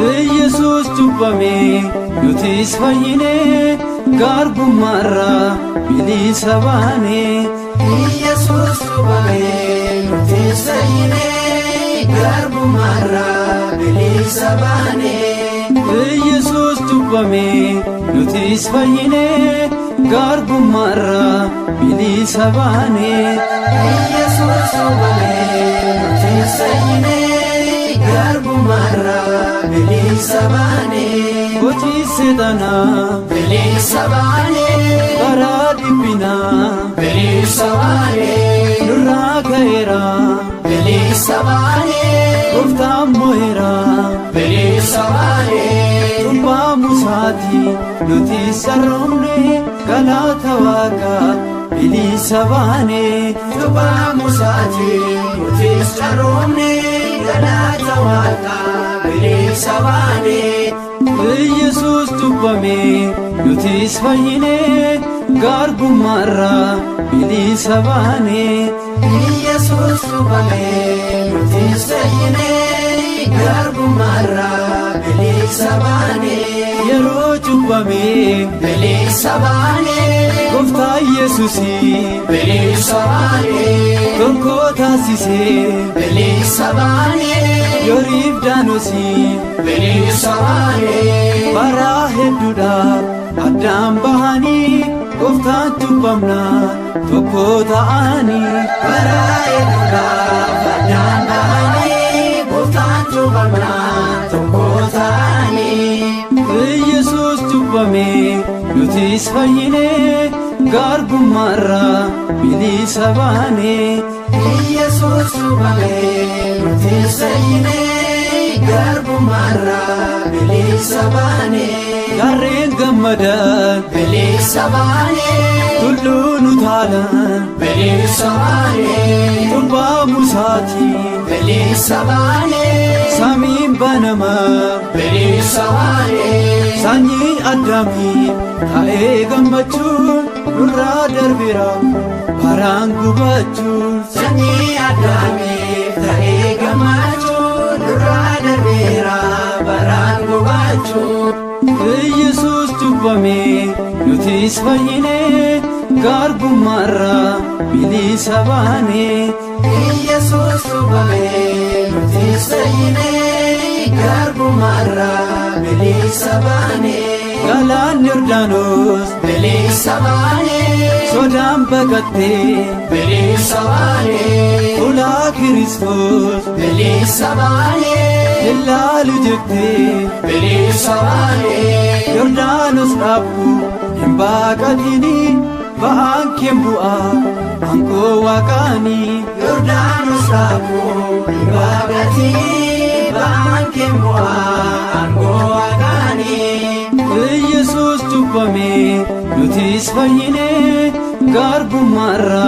Yesus cubbame nutis fayyine garbummaarra bilisa baane. Yesus cubbame nutis fayyine garbummaarra bilisa baane. Yesus cubbame nutis fayyine garbummaarra bilisa baane. Yesus cubbame nutis fayyine garbummaarra bilisa baane. Hojii seexanaa bilisa baane. karaa dhiphinaa bilisa baane. nurraa ka'eera bilisa baane. gooftaan mo'eera bilisa baane. cubbaa musaati nuti sarroomne galata Waaqaa bilisa baane. Cubbaa musaati nuti sarroomne galata Waaqaa bilisa baane. Yesus cubbame nutis fayyine garbummaarra bilisa baane. Yesus cubbame nutis fayyine garbummaarra bilisa baane. Yeroo cubbame bilisa baane. gooftaa Yesuusii bilisa baane. tokko taasisee bilisa baane. Yoriif Daanosii bilisa baane. baraa hedduudhaaf addaan bahanii gooftaan cubbamnaa tokko ta'anii. Baraa hedduudhaaf addaan bahanii gooftaan cubbamnaa tokko ta'anii. Yesus cubbame nutis fayyine garbummaarra bilisa baane. Yesus cubbame nutis fayyine garbummaarra bilisa baane. Gaarreen gammadan Bilisa baane. tulluun utaalan Bilisa baane. cubbaa musaati Bilisa baane. samiin banama Bilisa baane. sanyii Addaamii ta'ee gammachuun nurraa darbeera baraan gubachuun. Sanyii Addaamiif ta'ee gammachuun nurraa darbeera baraan gubachuun. Yesus cubbame nutis fayyine garbummaarra bilisa baane. Yesus cubbame nutis fayyine garbummaarra bilisa baane. Galaan Yordaanos Bilisa baane. sodaan baqattee Bilisa baane. ulaa Kiristoos Bilisa baane. ilaalu jettee Bilisa baane. Yordaanos dhaabuu hin baqatini ba'aan kee bu'aa aangoo Waaqaanii. Yordaanos dhaabuu hin baqatini ba'aan kee bu'aa aangoo Waaqaanii. Yesus cubbame nutis fayyine garbummaarra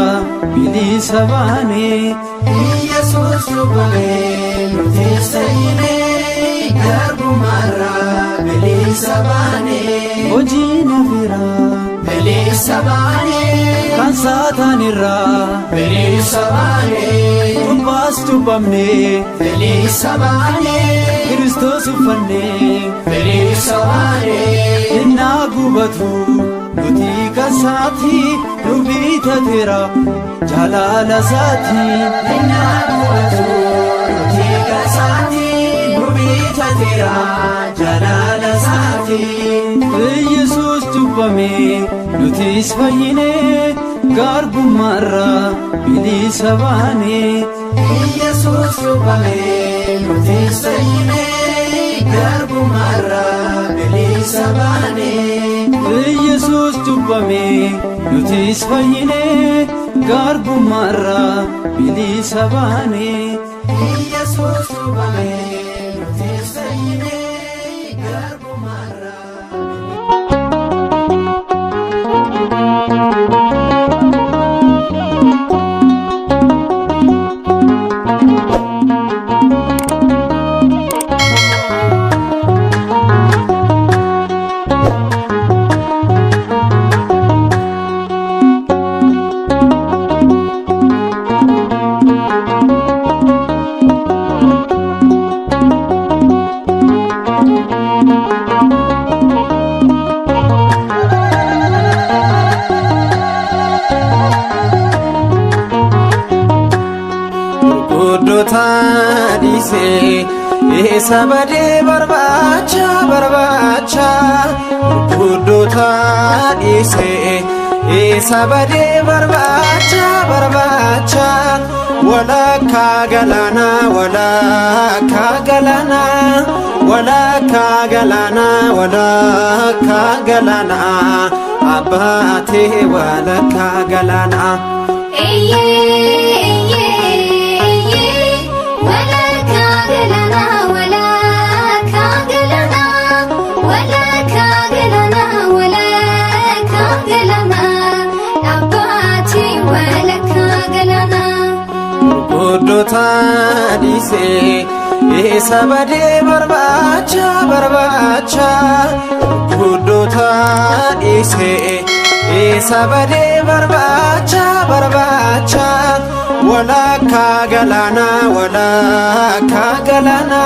bilisa baane. Yesus cubbame nutis fayyine garbummaarra bilisa baane. Hojiin hafiraa Bilisa baane. kan saataanirraa Bilisa baane. cubbaas cubbamne Bilisa baane. Kiristoos uffannee Bilisa baane. innaa gubatu nuti kasaati nu bitateera jaalala isaati. Innaa gubatu nuti kasaati nu bitateera jaalala isaati. Yesus cubbame nutis fayyine garbummaarra bilisa baane. Yesus cubbame nutis fayyine garbummaarra bilisa baane. Yesus cubbame nutis fayyine garbummaarra bilisa baane. Yesus cubbame nutis fayyine garbummaarra. isa badee barbaacha barbaacha gurguddoota dhiisee isa badee barbaacha barbaacha walakkaa galaana walakkaa galaana walakkaa galaana walakkaa galaana abbaatee walakkaa galaana. gurguddoota dhiisee isa badee barbaacha barbaacha gurguddoota dhiisee isa badee barbaacha barbaacha walakkaa galaana walakkaa galaana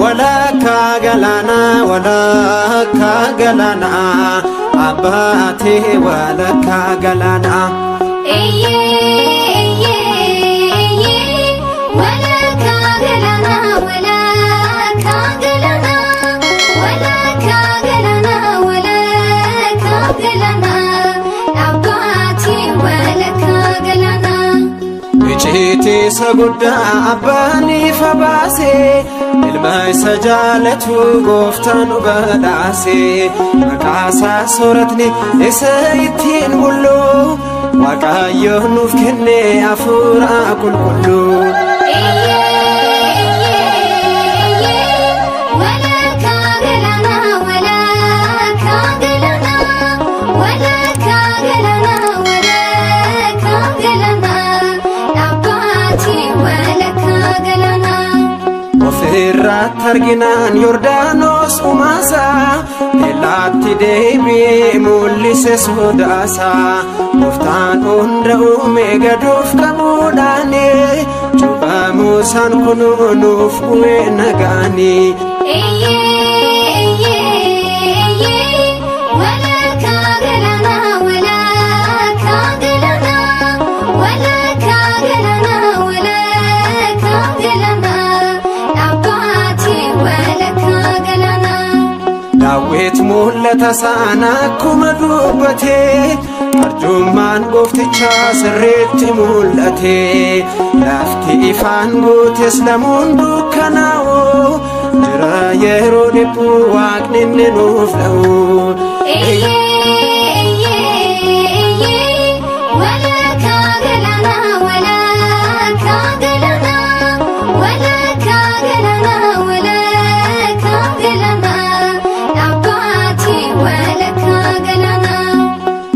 walakkaa galaana walakkaa galaana abbaatee walakkaa galaana. Icciitii guddaa abbaaniif baasee ilma isa jaalatu gooftaan nu badhaasee maqaasaa sooratni isa ittiin bulluu Waaqayyo nuuf kenne hafuura qulqulluu. Ofirratti arginaan Yordaanos umaasaa eelaatti deebi'ee mul'ise sodaasaa gooftaan hunda uume gaduuf qabuudhaani cubbamuu isaan kunuunuuf bu'ee nagaani. Daawit mul'ata sana akkuma dubbatee arjummaan gooftichaa sirriitti mul'atee lafti ifaan guutes lamuun dukkanaa'u jira yeroo dhibbuu waaqni inni nuuf dha'u.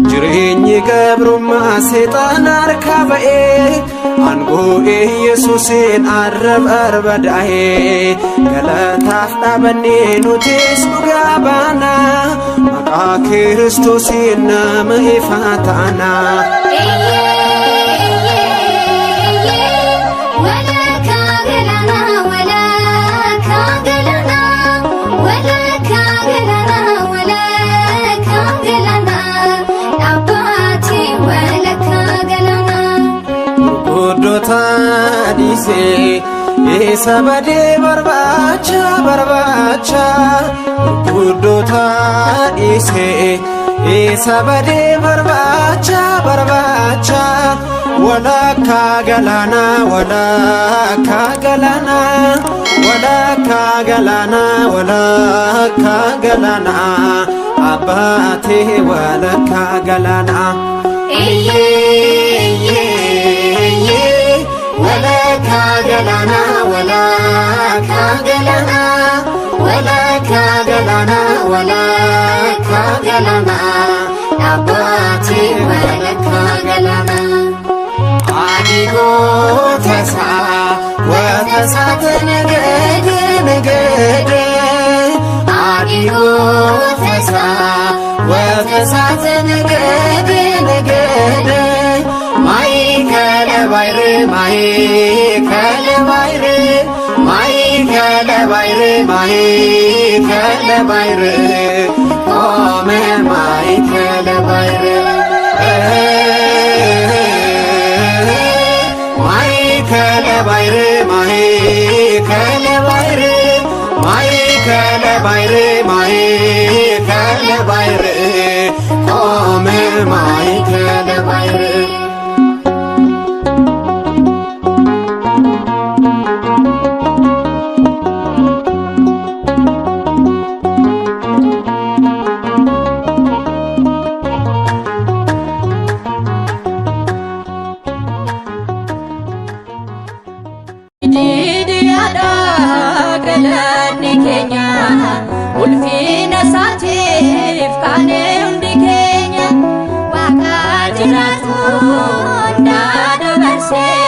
Jireenyi gabrummaa seexaan harkaa ba'ee aangoo Yesuusiin arraba barbadaa'ee galataaf dhaabannee nutis dhugaa baana maqaa Kiristoosiin nama ifaa taana. gurguddoota dhiisee isa badee barbaacha barbaacha gurguddoota dhiisee isa badee barbaacha barbaacha walakkaa galaana walakkaa galaana walakkaa galaana walakkaa galaana abbaatee walakkaa galaana. walakkaa galaana walakkaa galaana walakkaa galaana walakkaa galaana abbaatee walakkaa galaana. Ani goota isaa goota isaati nagade nagade ani goota isaa goota isaati nagade nagade. Michael Bayre, Michael Bayre, Michael Bayre, Michael Bayre, oh me Michael Bayre, Michael Bayre, Michael Bayre. ባይሬ ማይ ከለ ባይሬ ቆመ ማይ ከለ ባይሬ ulfina saatiif kaanee hundi keenya waaqa jiraatu hundaa dabarsee